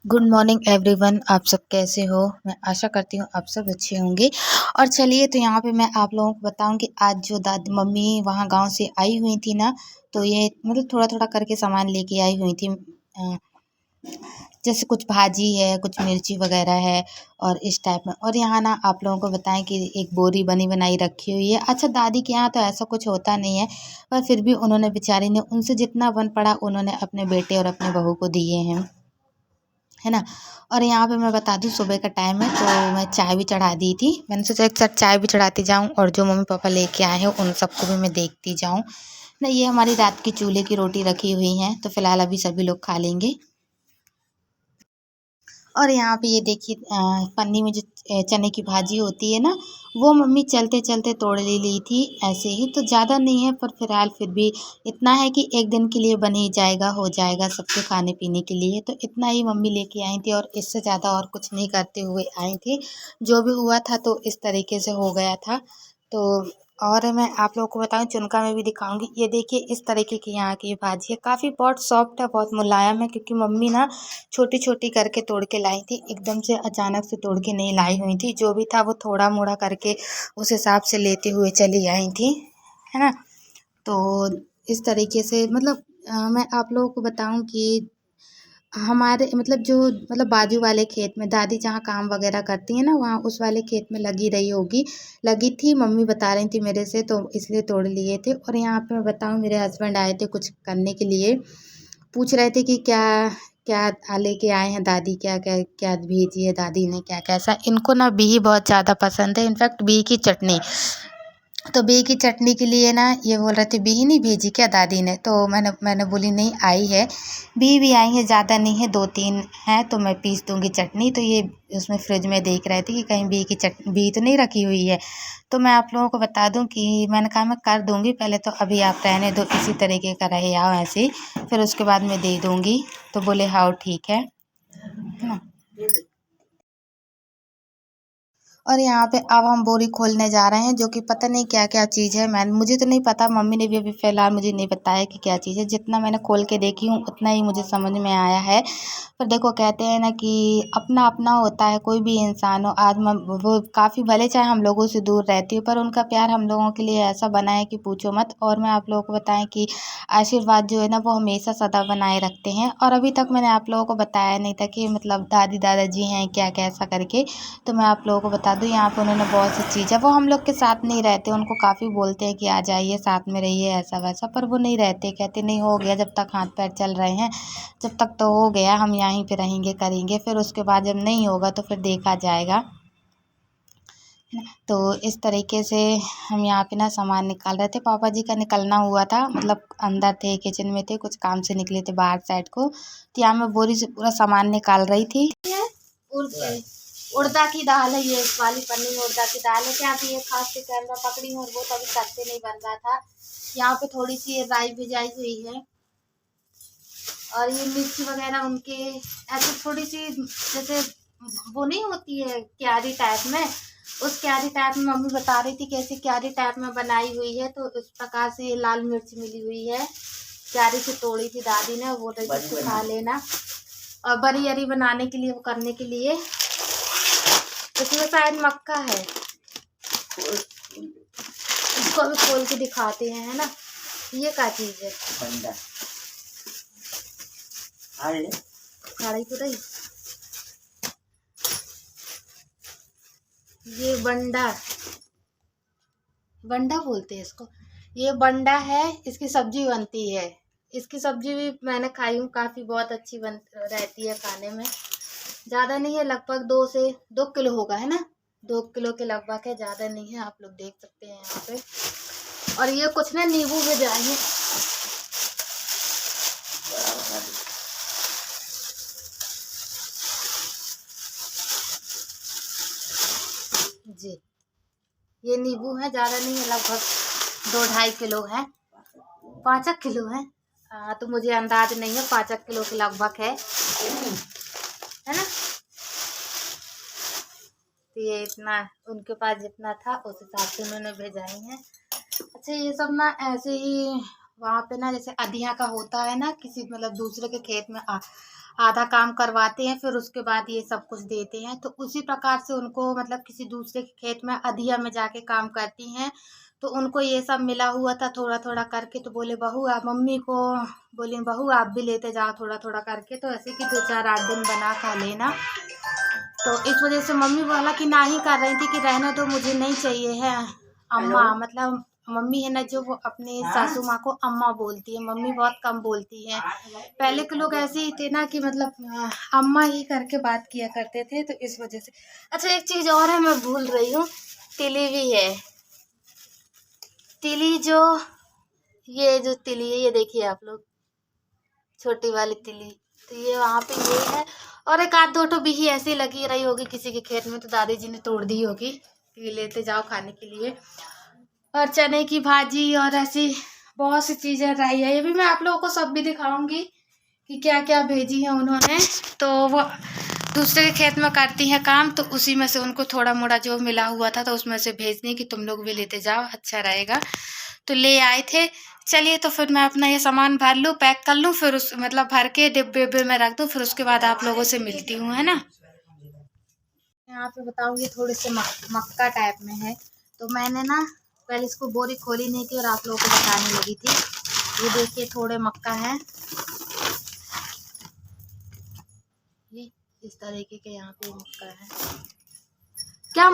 Good morning everyone. आप सब कैसे हो? मैं आशा करती हूँ आप सब अच्छे होंगे। और चलिए तो यहाँ पे मैं आप लोगों को बताऊँ कि आज जो दादी मम्मी वहाँ गांव से आई हुई थी ना, तो ये मतलब थोड़ा थोड़ा करके सामान लेके आई हुई थी। जैसे कुछ भाजी है, कुछ मिर्ची वगैरह है और इस टाइप में। और यहाँ ना आप लोगों को बताएं कि एक बोरी बनी बनाई रखी हुई है। अच्छा, दादी के यहाँ तो ऐसा कुछ होता नहीं है, पर फिर भी उन्होंने बेचारी ने उनसे जितना बन पड़ा उन्होंने अपने बेटे और अपने बहू को दिए हैं, है ना। और यहाँ पे मैं बता दूँ सुबह का टाइम है, तो मैं चाय भी चढ़ा दी थी। मैंने सोचा एक साथ चाय भी चढ़ाती जाऊँ और जो मम्मी पापा लेके आए हैं उन सबको भी मैं देखती जाऊँ ना। ये हमारी रात की चूल्हे की रोटी रखी हुई है, तो फिलहाल अभी सभी लोग खा लेंगे। और यहाँ पे ये देखिए पन्नी में जो चने की भाजी होती है ना, वो मम्मी चलते चलते तोड़ ले ली थी ऐसे ही। तो ज़्यादा नहीं है, पर फिलहाल फिर भी इतना है कि एक दिन के लिए बन ही जाएगा, हो जाएगा सबके खाने पीने के लिए। तो इतना ही मम्मी लेके आई थी और इससे ज़्यादा और कुछ नहीं करते हुए आई थी। जो भी हुआ था तो इस तरीके से हो गया था। तो और मैं आप लोगों को बताऊं, चुनका में भी दिखाऊंगी। ये देखिए इस तरीके की यहाँ की भाजी है, काफ़ी बहुत सॉफ्ट है, बहुत मुलायम है, क्योंकि मम्मी ना छोटी छोटी करके तोड़ के लाई थी, एकदम से अचानक से तोड़ के नहीं लाई हुई थी। जो भी था वो थोड़ा मोड़ा करके उस हिसाब से लेते हुए चली आई थी, है ना। तो इस तरीके से मतलब मैं आप लोगों को बताऊं कि हमारे मतलब जो मतलब बाजू वाले खेत में दादी जहाँ काम वगैरह करती है ना, वहाँ उस वाले खेत में लगी रही होगी, लगी थी। मम्मी बता रही थी मेरे से, तो इसलिए तोड़ लिए थे। और यहाँ पे मैं बताऊँ, मेरे हस्बैंड आए थे कुछ करने के लिए, पूछ रहे थे कि क्या क्या लेके आए हैं दादी, क्या क्या क्या भेजी है दादी ने, क्या कैसा। इनको ना बिही बहुत ज़्यादा पसंद है, इनफैक्ट बिही की चटनी। तो बिही की चटनी के लिए ना ये बोल रहे थे, बिही नहीं भेजी क्या दादी ने? तो मैंने बोली नहीं, आई है, बिही भी आई है, ज़्यादा नहीं है, 2-3 हैं, तो मैं पीस दूंगी चटनी। तो ये उसमें फ्रिज में देख रहे थे कि कहीं बिही तो नहीं रखी हुई है। तो मैं आप लोगों को बता दूं कि मैंने कहा मैं कर दूंगी, पहले तो अभी आप रहने दो, इसी तरीके का रहे आओ ऐसे ही, फिर उसके बाद मैं दे दूंगी। तो बोले हाँ ठीक है ना। और यहाँ पे अब हम बोरी खोलने जा रहे हैं, जो कि पता नहीं क्या क्या चीज़ है। मुझे तो नहीं पता, मम्मी ने भी अभी फ़िलहाल मुझे नहीं बताया कि क्या चीज़ है। जितना मैंने खोल के देखी हूँ उतना ही मुझे समझ में आया है। पर देखो, कहते हैं ना कि अपना अपना होता है, कोई भी इंसान हो। आज वो काफ़ी भले चाहे हम लोगों से दूर रहती हो, पर उनका प्यार हम लोगों के लिए ऐसा बना है कि पूछो मत। और मैं आप लोगों को बताएं कि आशीर्वाद जो है ना, वो हमेशा सदा बनाए रखते हैं। और अभी तक मैंने आप लोगों को बताया नहीं था कि मतलब दादी दादाजी हैं क्या, कैसा करके। तो मैं आप लोगों को बता दूँ, यहाँ पे उन्होंने बहुत सी चीज़ है, वो हम लोग के साथ नहीं रहते। उनको काफ़ी बोलते हैं कि आ जाइए, साथ में रहिए, ऐसा वैसा, पर वो नहीं रहते। कहते नहीं, हो गया, जब तक हाथ पैर चल रहे हैं, जब तक तो हो गया, हम यहीं पे रहेंगे करेंगे, फिर उसके बाद जब नहीं होगा तो फिर देखा जाएगा। तो इस तरीके से हम यहाँ पे ना सामान निकाल रहे थे। पापा जी का निकलना हुआ था, मतलब अंदर थे, किचन में थे, कुछ काम से निकले थे बाहर साइड को। तो यहाँ मैं बोरी से पूरा सामान निकाल रही थी। उड़दा की दाल है, ये वाली पन्नी में उड़दा की दाल है। क्या अभी ये खास से कैमरा पकड़ी हूँ और वो तभी सत्ते नहीं बन रहा था। यहाँ पे थोड़ी सी राई भिजाई हुई है, और ये मिर्ची वगैरह उनके ऐसे थोड़ी सी, जैसे वो नहीं होती है क्यारी टाइप में, उस क्यारी टाइप में मम्मी बता रही थी कैसे क्यारी टाइप में बनाई हुई है। तो इस प्रकार से लाल मिर्च मिली हुई है, क्यारी से तोड़ी थी दादी ने, वो रही थी खा लेना। और बड़ी अरी बनाने के लिए, वो करने के लिए, इसमें शायद मक्का है। इसको अभी खोल के दिखाते हैं, है ना। ये क्या चीज है? बंडा खाड़ी तो रही, ये बंडा, बंडा बोलते हैं इसको। ये बंडा है, इसकी सब्जी बनती है। इसकी सब्जी भी मैंने खाई हूँ, काफी बहुत अच्छी बन रहती है खाने में। ज्यादा नहीं है, लगभग 2 किलो होगा, है ना, 2 किलो के लगभग है, ज्यादा नहीं है। आप लोग देख सकते हैं यहाँ पे। और ये कुछ ना नींबू भी जाए हैं। जी, ये नींबू है, ज्यादा नहीं है, लगभग 2-2.5 किलो है, 5 किलो है। तो मुझे अंदाज नहीं है, 5 किलो के लगभग है ना। तो ये इतना उनके पास जितना था उस हिसाब से उन्होंने भेजाई हैं। अच्छा, ये सब ना ऐसे ही वहाँ पे ना, जैसे अधिया का होता है ना, किसी मतलब दूसरे के खेत में आधा काम करवाते हैं, फिर उसके बाद ये सब कुछ देते हैं। तो उसी प्रकार से उनको मतलब किसी दूसरे के खेत में अधिया में जाके काम करती हैं, तो उनको ये सब मिला हुआ था थोड़ा थोड़ा करके। तो बोले बहू आप, मम्मी को बोली बहू आप भी लेते जाओ थोड़ा थोड़ा करके, तो ऐसे कि 2 4 8 दिन बना खा लेना। तो इस वजह से मम्मी बोला कि ना ही कर रही थी कि रहने दो, मुझे नहीं चाहिए है। अम्मा मतलब मम्मी है ना, जो वो अपने सासू माँ को अम्मा बोलती है, मम्मी बहुत कम बोलती है। पहले के लोग ऐसे ही थे ना कि मतलब अम्मा ही करके बात किया करते थे, तो इस वजह से। अच्छा एक चीज और है, मैं भूल रही हूँ, तिली भी है। तिली जो ये जो तिली है, ये देखिए आप लोग, छोटी वाली तिली, तो ये वहाँ पे ये है। और एक आध दो तो भी ही ऐसी लगी रही होगी किसी के खेत में, तो दादी जी ने तोड़ दी होगी कि लेते जाओ खाने के लिए। और चने की भाजी और ऐसी बहुत सी चीजें रही है, ये भी मैं आप लोगों को सब भी दिखाऊंगी कि क्या क्या भेजी है उन्होंने। तो वो दूसरे के खेत में करती हैं काम, तो उसी में से उनको थोड़ा मोड़ा जो मिला हुआ था, तो उसमें से भेज दी कि तुम लोग भी लेते जाओ, अच्छा रहेगा। तो ले आए थे। चलिए तो फिर मैं अपना ये सामान भर लूँ, पैक कर लूँ, फिर उस मतलब भर के डिब्बे डिब्बे में रख दूँ, फिर उसके बाद आप लोगों से मिलती हूँ, है ना। यहाँ पे बताऊँ, ये थोड़े से मक्का टाइप में है। तो मैंने ना पहले इसको बोरी खोली नहीं थी और आप लोगों को बताने लगी थी। ये देखिए थोड़े मक्का है, ये इस तरीके के यहाँ पे मक्का है। क्या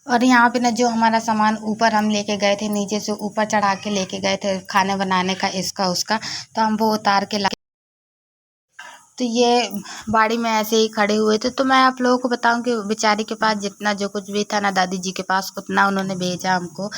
और यहाँ पे ना जो हमारा सामान ऊपर हम लेके गए थे, नीचे से ऊपर चढ़ा के लेके गए थे खाने बनाने का, इसका उसका, तो हम वो उतार के ला। तो ये बाड़ी में ऐसे ही खड़े हुए थे। तो मैं आप लोगों को बताऊं कि बेचारी के पास जितना जो कुछ भी था ना, दादी जी के पास, उतना उन्होंने भेजा हमको।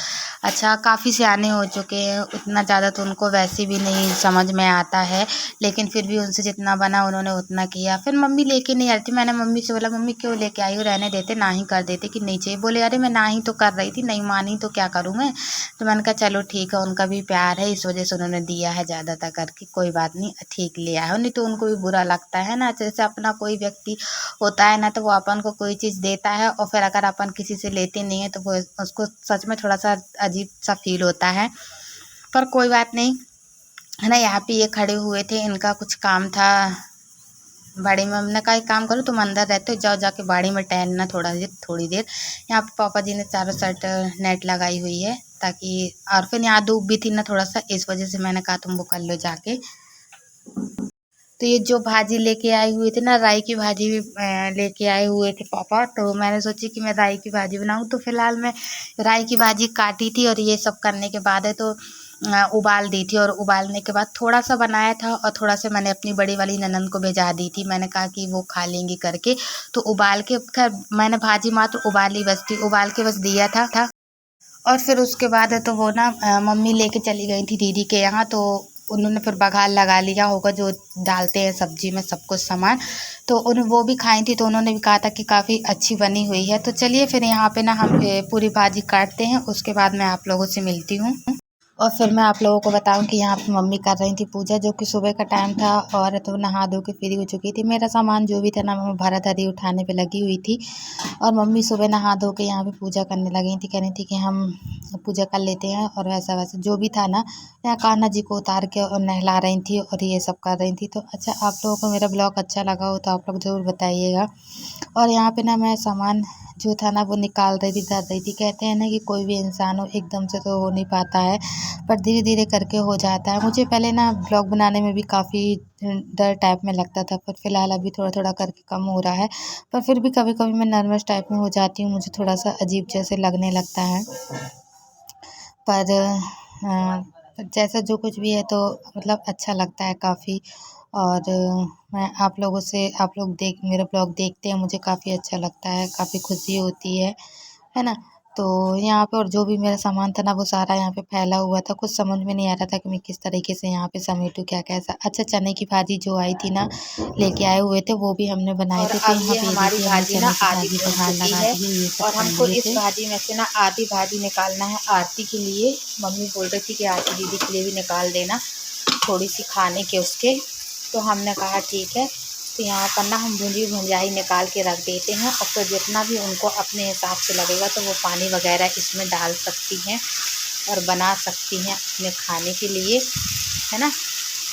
अच्छा काफ़ी सियाने हो चुके हैं, उतना ज़्यादा तो उनको वैसे भी नहीं समझ में आता है, लेकिन फिर भी उनसे जितना बना उन्होंने उतना किया। फिर मम्मी लेके नहीं आ रही थी, मैंने मम्मी से बोला मम्मी क्यों लेके आई हो, रहने देते, ना ही कर देते कि नहीं चाहिए। बोले अरे मैं ना ही तो कर रही थी, नहीं मानी तो क्या करूँ मैं। तो मैंने कहा चलो ठीक है, उनका भी प्यार है इस वजह से उन्होंने दिया है ज़्यादातर करके, कोई बात नहीं, ठीक लिया है, नहीं तो उनको भी बुरा लगता है ना। जैसे अपना कोई व्यक्ति होता है ना, तो वो अपन को कोई चीज़ देता है और फिर अगर अपन किसी से लेते नहीं है तो वो उसको सच में थोड़ा सा अजीब सा फील होता है। पर कोई बात नहीं, है ना। यहाँ पे ये खड़े हुए थे, इनका कुछ काम था बाड़ी में। हमने कहा एक काम करो, तुम अंदर रहते हो, जाओ जाके बाड़ी में टहलना थोड़ी देर। यहाँ पे पापा जी ने चारों साइड नेट लगाई हुई है ताकि, और फिर यहाँ धूप भी थी ना थोड़ा सा, इस वजह से मैंने कहा तुम वो कर लो जाके। तो ये जो भाजी लेके आए हुए थे ना, राई की भाजी भी लेके आए हुए थे पापा, तो मैंने सोची कि मैं राई की भाजी बनाऊं। तो फिलहाल मैं राई की भाजी काटी थी और ये सब करने के बाद है तो उबाल दी थी, और उबालने के बाद थोड़ा सा बनाया था और थोड़ा सा मैंने अपनी बड़ी वाली ननद को भेजा दी थी, मैंने कहा कि वो खा लेंगी करके। तो उबाल के खैर मैंने भाजी मात्र उबाली बस थी, उबाल के बस दिया था। और फिर उसके बाद है तो वो ना मम्मी लेके चली गई थी दीदी के यहाँ, तो उन्होंने फिर बघार लगा लिया होगा जो डालते हैं सब्जी में सब कुछ सामान। तो उन वो भी खाई थी, तो उन्होंने भी कहा था कि काफ़ी अच्छी बनी हुई है। तो चलिए फिर यहाँ पे ना हम पूरी भाजी काटते हैं, उसके बाद मैं आप लोगों से मिलती हूँ। और फिर मैं आप लोगों को बताऊं कि यहाँ पे मम्मी कर रही थी पूजा, जो कि सुबह का टाइम था, और तो नहा धो के फ्री हो चुकी थी। मेरा सामान जो भी था ना, मैं भरा धरी उठाने पे लगी हुई थी, और मम्मी सुबह नहा धो के यहाँ पे पूजा करने लगी थी, कह रही थी कि हम पूजा कर लेते हैं। और वैसा वैसा जो भी था ना, यहाँ कान्हा जी को उतार के और नहला रही थी और ये सब कर रही थी। तो अच्छा, आप लोगों को मेरा ब्लॉग अच्छा लगा हो तो आप लोग ज़रूर बताइएगा। और यहाँ पे ना मैं सामान जो था ना वो निकाल रही थी, धर रही थी। कहते हैं ना कि कोई भी इंसान हो एकदम से तो हो नहीं पाता है, पर धीरे धीरे करके हो जाता है। मुझे पहले ना ब्लॉग बनाने में भी काफ़ी डर टाइप में लगता था, पर फिलहाल अभी थोड़ा थोड़ा करके कम हो रहा है। पर फिर भी कभी कभी मैं नर्वस टाइप में हो जाती हूँ, मुझे थोड़ा सा अजीब जैसे लगने लगता है। पर जैसा जो कुछ भी है तो मतलब अच्छा लगता है काफ़ी। और मैं आप लोगों से, आप लोग मेरा ब्लॉग देखते हैं, मुझे काफ़ी अच्छा लगता है, काफ़ी खुशी होती है ना। तो यहाँ पे और जो भी मेरा सामान था ना, वो सारा यहाँ पे फैला हुआ था, कुछ समझ में नहीं आ रहा था कि मैं किस तरीके से यहाँ पे समेटूँ, क्या कैसा। अच्छा चने की भाजी जो आई थी ना, लेके आए हुए थे, वो भी हमने बनाए थे। तो यहाँ पे हमारी भाजी ना आधी बन चुकी है, और हमको इस भाजी में से ना आधी भाजी निकालना है आरती के लिए। मम्मी बोल रही थी कि आरती दीदी के लिए भी निकाल देना, थोड़ी सी खाने के उसके। तो हमने कहा ठीक है, तो यहाँ पर ना हम भुंजी भुंजाई निकाल के रख देते हैं और फिर जितना भी उनको अपने हिसाब से लगेगा तो वो पानी वगैरह इसमें डाल सकती हैं और बना सकती हैं अपने खाने के लिए, है ना।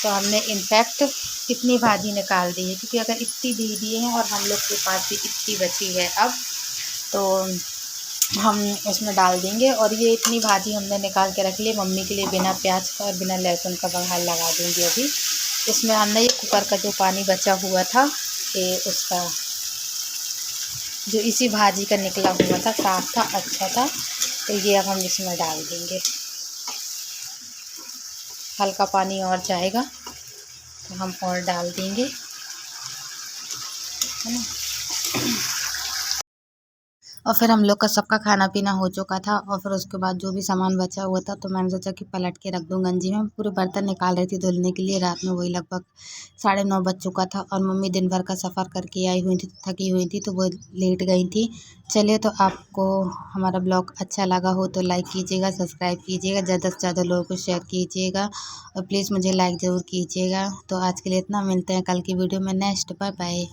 तो हमने इनफैक्ट इतनी भाजी निकाल दी है, क्योंकि अगर इतनी दे दिए हैं और हम लोग के पास भी इतनी बची है अब, तो हम इसमें डाल देंगे। और ये इतनी भाजी हमने निकाल के रख ली मम्मी के लिए, बिना प्याज का और बिना लहसुन का बघार लगा दूँगी अभी। इसमें हमने ये कुकर का जो पानी बचा हुआ था, ये उसका जो इसी भाजी का निकला हुआ था, साफ़ था, अच्छा था, तो ये अब हम इसमें डाल देंगे। हल्का पानी और जाएगा तो हम और डाल देंगे, है ना। और फिर हम लोग का सबका खाना पीना हो चुका था और फिर उसके बाद जो भी सामान बचा हुआ था तो मैंने सोचा कि पलट के रख दूँ गंजी में। पूरे बर्तन निकाल रही थी धुलने के लिए, रात में वही लगभग 9:30 बज चुका था और मम्मी दिन भर का सफ़र करके आई हुई थी, थकी हुई थी, तो वो लेट गई थी। चलिए, तो आपको हमारा ब्लॉग अच्छा लगा हो तो लाइक कीजिएगा, सब्सक्राइब कीजिएगा, ज़्यादा से ज़्यादा लोगों को शेयर कीजिएगा और प्लीज़ मुझे लाइक ज़रूर कीजिएगा। तो आज के लिए इतना, मिलते हैं कल की वीडियो में नेक्स्ट। Bye bye.